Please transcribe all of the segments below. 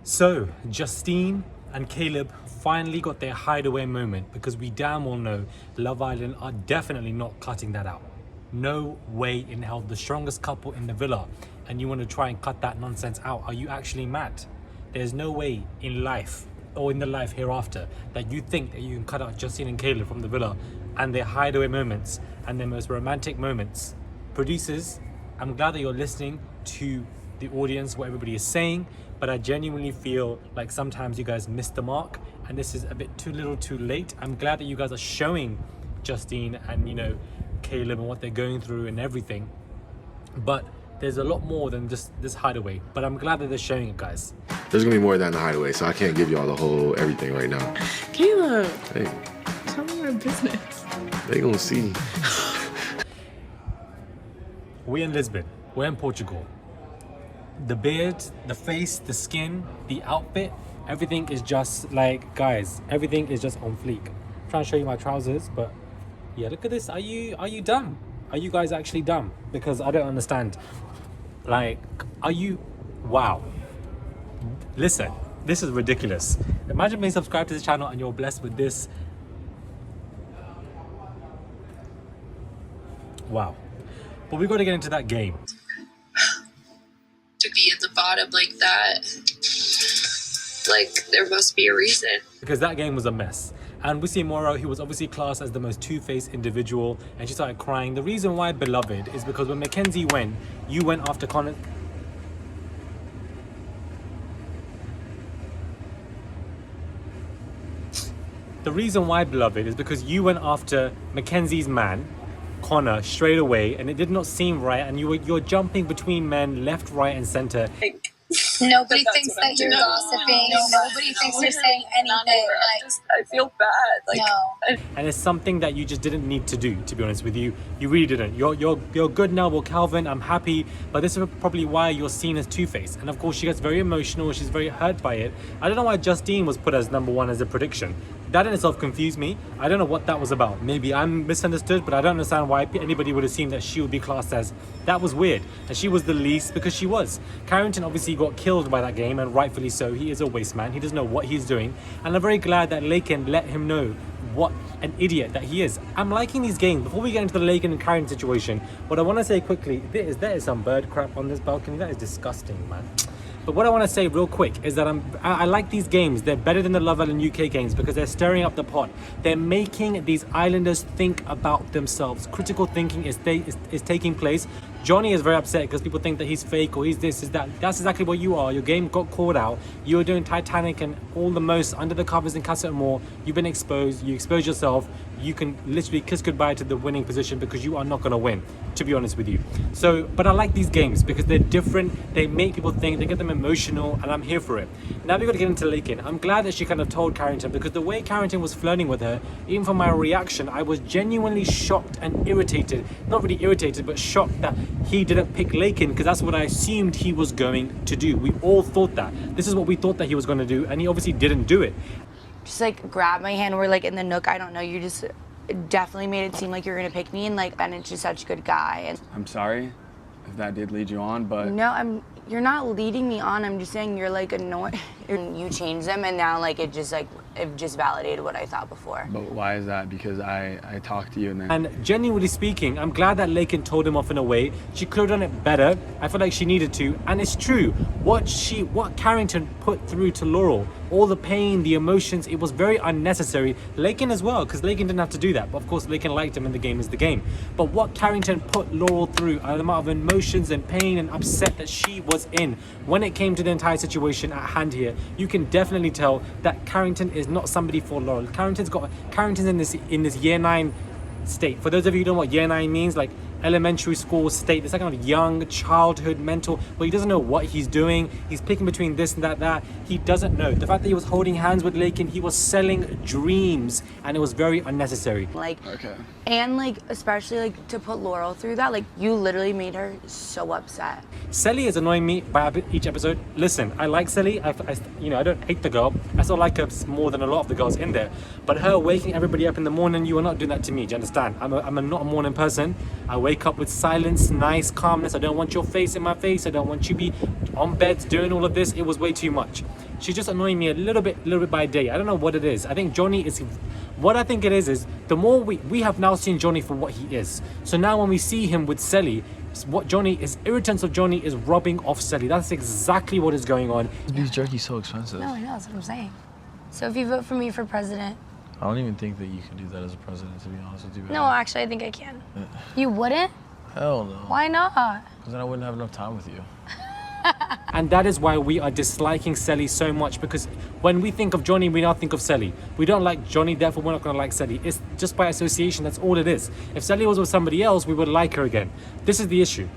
So, Justine and Caleb finally got their hideaway moment because we damn well know Love Island are definitely not cutting that out. No way in hell, the strongest couple in the villa, and you want to try and cut that nonsense out. Are you actually mad? There's no way in life or in the life hereafter that you think that you can cut out Justine and Caleb from the villa and their hideaway moments and their most romantic moments. Producers, I'm glad that you're listening to the audience, what everybody is saying, but I genuinely feel like sometimes you guys missed the mark and this is a bit too little too late. I'm glad that you guys are showing Justine and, you know, Caleb and what they're going through and everything, but there's a lot more than just this hideaway. But I'm glad that they're showing it, guys. There's gonna be more than the hideaway, so I can't give y'all the whole everything right now. Caleb, Hey, tell me my business. they gonna see. We're in Lisbon, we're in Portugal. The beard, the face, the skin, the outfit, everything is just like, guys, everything is just on fleek. I'm trying to show you my trousers, but yeah, look at this. Are you dumb? Are you guys actually dumb? Because I don't understand. Like, are you, wow. Listen, this is ridiculous. Imagine being subscribed to this channel and you're blessed with this. Wow. But we've got to get into that game. To be at the bottom like that, like there must be a reason. Because that game was a mess. And we see Moro, he was obviously classed as the most two-faced individual, and she started crying. The reason why beloved is because when Mackenzie went, you went after Connor. The reason why beloved is because you went after Mackenzie's man, Connor, straight away, and it did not seem right, and you're jumping between men left, right, and center. Nobody thinks that you're gossiping. Nobody thinks you're saying anything. I feel bad. Like, No. And it's something that you just didn't need to do, to be honest with you. You really didn't. You're good now, well, Calvin, I'm happy, but this is probably why you're seen as two-faced. And of course, she gets very emotional, she's very hurt by it. I don't know why Justine was put as number one as a prediction. That in itself confused me. I don't know what that was about. Maybe I'm misunderstood, but I don't understand why anybody would assume that she would be classed as. That was weird. And she was the least because she was. Carrington obviously got killed by that game, and rightfully so. He is a waste man. He doesn't know what he's doing. And I'm very glad that Laiken let him know what an idiot that he is. I'm liking these games. Before we get into the Laiken and Carrington situation, what I want to say quickly, there is some bird crap on this balcony. That is disgusting, man. But what I want to say real quick is that I like these games. They're better than the Love Island UK games because they're stirring up the pot. They're making these islanders think about themselves. Critical thinking is taking place. Johnny is very upset because people think that he's fake or he's this, is that. That's exactly what you are. Your game got called out. You were doing Titanic and all the most under the covers in Casa Amor. You've been exposed. You exposed yourself. You can literally kiss goodbye to the winning position because you are not going to win, to be honest with you. So, but I like these games because they're different. They make people think, they get them emotional, and I'm here for it. Now we've got to get into Laiken. I'm glad that she kind of told Carrington, because the way Carrington was flirting with her, even from my reaction, I was genuinely shocked and irritated. Not really irritated, but shocked that he didn't pick Laiken, because that's what I assumed he was going to do. We all thought that. This is what we thought that he was going to do, and he obviously didn't do it. Just like grab my hand, we're like in the nook, I don't know, you just definitely made it seem like you're gonna pick me, and like Bennett's just such a good guy. And I'm sorry if that did lead you on, but no, you're not leading me on, I'm just saying you're like annoying. You changed them and now like it just validated what I thought before. But why is that? Because I talked to you and then... And genuinely speaking, I'm glad that Laiken told him off in a way. She could have done it better. I feel like she needed to. And it's true. What Carrington put through to Laurel, all the pain, the emotions, it was very unnecessary. Laiken as well, because Laiken didn't have to do that. But of course, Laiken liked him and the game is the game. But what Carrington put Laurel through, the amount of emotions and pain and upset that she was in, when it came to the entire situation at hand here, you can definitely tell that Carrington is not somebody for Laurel. Carrington's in this year 9 state. For those of you who don't know what year 9 means, like elementary school state, it's like kind of young childhood mental, where he doesn't know what he's doing. He's picking between this and that. He doesn't know. The fact that he was holding hands with Laiken, he was selling dreams, and it was very unnecessary. Like, Okay. and like especially like to put Laurel through that, like you literally made her so upset. Cely is annoying me by each episode. Listen, I like Cely. I don't hate the girl. I still like her more than a lot of the girls in there. But her waking everybody up in the morning, you are not doing that to me. Do you understand? I'm not a morning person. I wake up with silence, nice calmness. I don't want your face in my face. I don't want you be on beds doing all of this. It was way too much. She's just annoying me a little bit by day. I don't know what it is. I think Johnny is, what I think it is the more we have now seen Johnny for what he is. So now when we see him with Cely, what Johnny is, irritants of Johnny is rubbing off Cely. That's exactly what is going on. Beef jerky's so expensive. No, I know, that's what I'm saying. So if you vote for me for president. I don't even think that you can do that as a president, to be honest with you. No, actually, I think I can. You wouldn't? Hell no. Why not? Because then I wouldn't have enough time with you. And that is why we are disliking Cely so much, because when we think of Johnny, we now think of Cely. We don't like Johnny, therefore we're not going to like Cely. It's just by association, that's all it is. If Cely was with somebody else, we would like her again. This is the issue.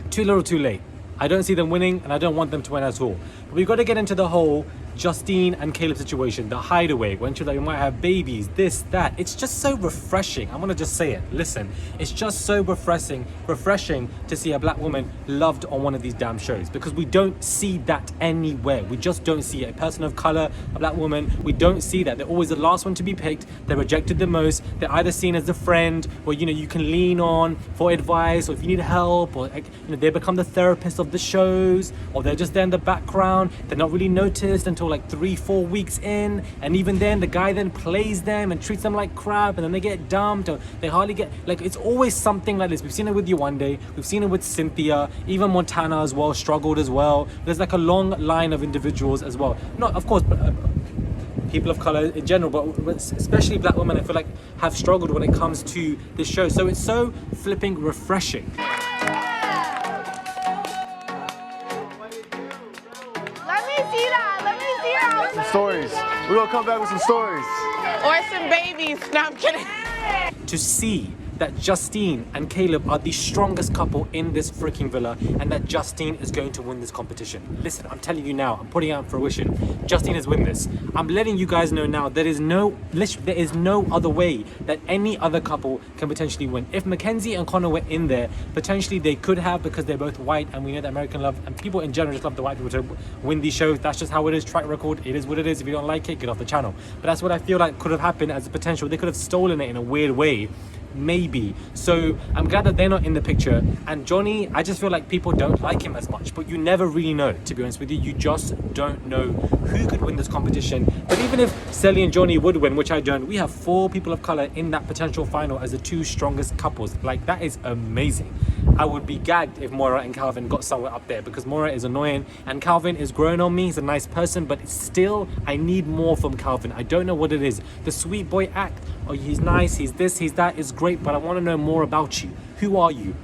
Too little, too late. I don't see them winning, and I don't want them to win at all. But we've got to get into the whole Justine and Caleb situation, the hideaway, when you might have babies, this, that. It's just so refreshing. I'm gonna just say it. Listen, it's just so refreshing to see a black woman loved on one of these damn shows, because we don't see that anywhere. We just don't see it. A person of color, a black woman, we don't see that. They're always the last one to be picked. They're rejected the most. They're either seen as the friend, or you can lean on for advice, or if you need help, or they become the therapist of the shows, or they're just there in the background. They're not really noticed until like 3-4 weeks in, and even then the guy then plays them and treats them like crap, and then they get dumped, or they hardly get, like, it's always something like this. We've seen it with you one day, we've seen it with Cynthia, even Montana as well struggled as well. There's like a long line of individuals as well, not of course but people of color in general, but especially black women, I feel like have struggled when it comes to this show. So it's so flipping refreshing. Stories. We're gonna come back with some stories. Or some babies. No, I'm kidding. To see that Justine and Caleb are the strongest couple in this freaking villa, and that Justine is going to win this competition. Listen, I'm telling you now, I'm putting it out in fruition. Justine has won this. I'm letting you guys know now, there is no other way that any other couple can potentially win. If Mackenzie and Connor were in there, potentially they could have, because they're both white, and we know that American love, and people in general just love the white people to win these shows. That's just how it is. Track record, it is what it is. If you don't like it, get off the channel. But that's what I feel like could have happened as a potential. They could have stolen it in a weird way. Maybe. So I'm glad that they're not in the picture. And Johnny, I just feel like people don't like him as much, but you never really know, to be honest with you. You just don't know who could win this competition. But even if Cely and Johnny would win, which I don't, we have 4 people of color in that potential final as the 2 strongest couples. Like, that is amazing. I would be gagged if Moira and Calvin got somewhere up there, because Moira is annoying and Calvin is growing on me. He's a nice person, but still I need more from Calvin. I don't know what it is. The sweet boy act, oh, he's nice, he's this, he's that, is great, but I want to know more about you. Who are you?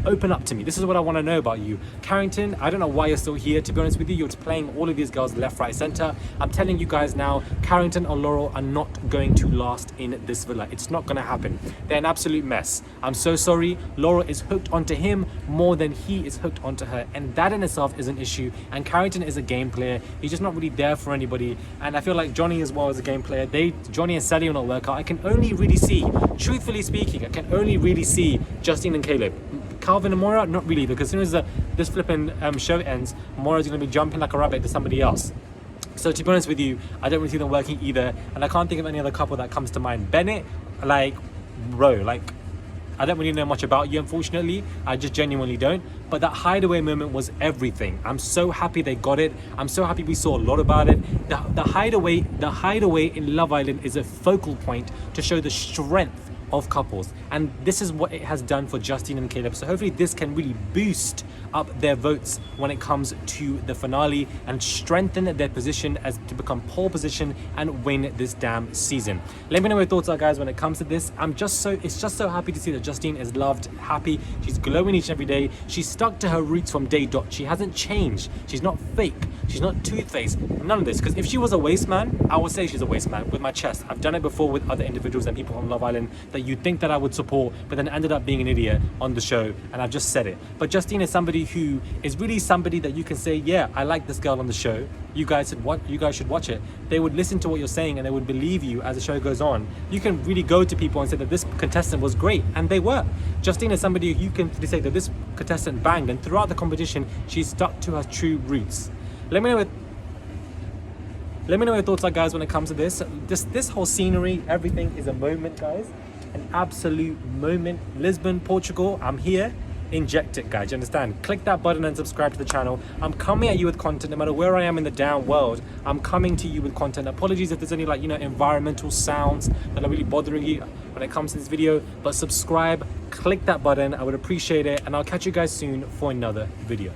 Open up to me. This is what I want to know about you. Carrington, I don't know why you're still here, to be honest with you. You're playing all of these girls left, right, center. I'm telling you guys now, Carrington and Laurel are not going to last in this villa. It's not going to happen. They're an absolute mess. I'm so sorry. Laurel is hooked onto him more than he is hooked onto her, and that in itself is an issue. And Carrington is a game player. He's just not really there for anybody. And I feel like Johnny as well is a game player. Johnny and Cely will not work out. I can only really see, truthfully speaking, I can only really see Justine and Caleb. Calvin and Moira, not really, because as soon as this flipping show ends, Moira's going to be jumping like a rabbit to somebody else. So to be honest with you, I don't really see them working either, and I can't think of any other couple that comes to mind. Bennett, like, bro, like, I don't really know much about you, unfortunately. I just genuinely don't. But that hideaway moment was everything. I'm so happy they got it. I'm so happy we saw a lot about it. The hideaway in Love Island is a focal point to show the strength of couples, and this is what it has done for Justine and Caleb. So hopefully this can really boost up their votes when it comes to the finale and strengthen their position as to become pole position and win this damn season. Let me know your thoughts are, guys, when it comes to this. It's just so happy to see that Justine is loved, happy. She's glowing each and every day. She's stuck to her roots from day dot. She hasn't changed. She's not fake. She's not toothpaste. None of this. Because if she was a waste man, I would say she's a waste man with my chest. I've done it before with other individuals and people on Love Island that you'd think that I would support, but then ended up being an idiot on the show, and I've just said it. But Justine is somebody who is really somebody that you can say, yeah, I like this girl on the show. You guys should watch it. They would listen to what you're saying and they would believe you as the show goes on. You can really go to people and say that this contestant was great, and they were. Justine is somebody you can say that this contestant banged, and throughout the competition, she stuck to her true roots. Let me know your thoughts are, guys, when it comes to this. This whole scenery, everything is a moment, guys. an absolute moment. Lisbon, Portugal, I'm here. Inject it, guys. You understand? Click that button and subscribe to the channel. I'm coming at you with content no matter where I am in the down world. I'm coming to you with content. Apologies if there's any like, you know, environmental sounds that are really bothering you when it comes to this video, but subscribe, click that button. I would appreciate it, and I'll catch you guys soon for another video.